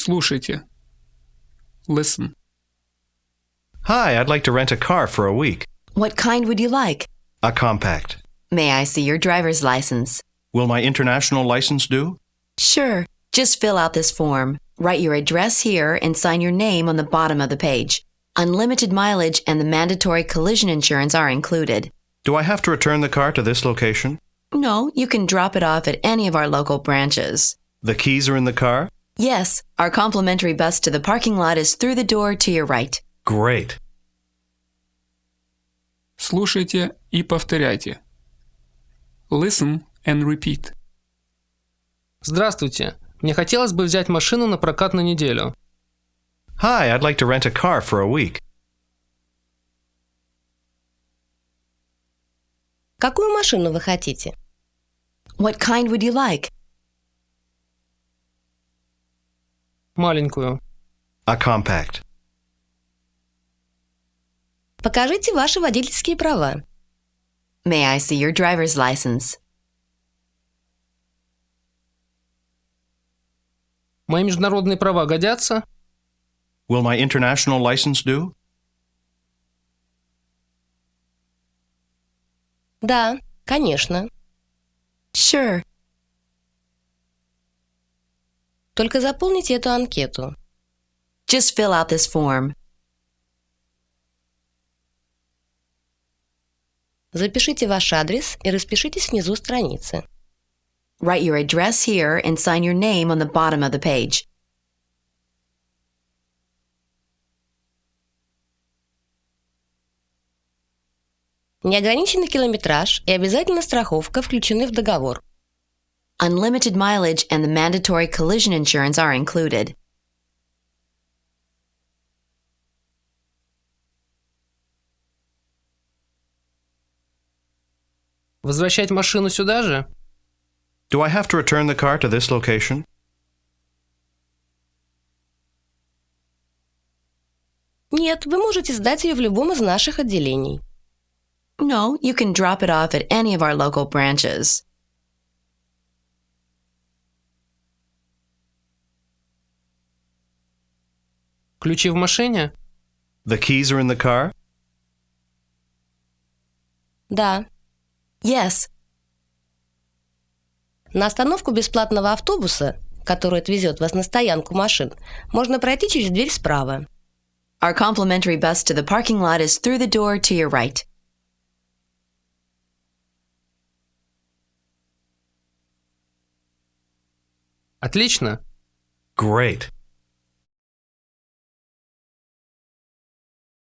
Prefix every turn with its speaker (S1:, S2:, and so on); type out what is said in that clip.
S1: Слушайте. Listen.
S2: Hi, I'd like to rent a car for a week.
S3: What kind would you like?
S2: A compact.
S3: May I see your driver's license?
S2: Will my international license do?
S3: Sure. Just fill out this form. Write your address here and sign your name on the bottom of the page. Unlimited mileage and the mandatory collision insurance are included.
S2: Do I have to return the car to this location?
S3: No, you can drop it off at any of our local branches.
S2: The keys are in the car?
S3: Yes, our complimentary bus to the parking lot is through the door to your right.
S2: Great.
S1: Слушайте и повторяйте. Listen and repeat.
S4: Здравствуйте. Мне хотелось бы взять машину на прокат на неделю.
S2: Hi, I'd like to rent a car for a week.
S5: Какую машину вы хотите?
S3: What kind would you like?
S4: Маленькую.
S2: A compact.
S5: Покажите ваши водительские права.
S3: May I see your driver's license?
S4: Мои международные права годятся?
S2: Will my international license do?
S5: Да, конечно.
S3: Sure.
S5: Только заполните эту анкету.
S3: Just fill out this form.
S5: Запишите ваш адрес и распишитесь внизу страницы.
S3: Write your address here and sign your name on the bottom of the page.
S5: Неограниченный километраж и обязательно страховка включены в договор.
S3: Unlimited mileage and the mandatory collision insurance are included.
S4: Возвращать машину сюда же?
S2: Do I have to return the car to this location?
S5: Нет, вы можете сдать ее в любом из наших отделений.
S3: No, you can drop it off at any of our local branches.
S4: Ключи в машине?
S2: The keys are in the car?
S5: Да.
S3: Yes.
S5: На остановку бесплатного автобуса, который отвезет вас на стоянку машин, можно пройти через дверь справа.
S3: Our complimentary bus to the parking lot is through the door to your right.
S4: Отлично.
S2: Great.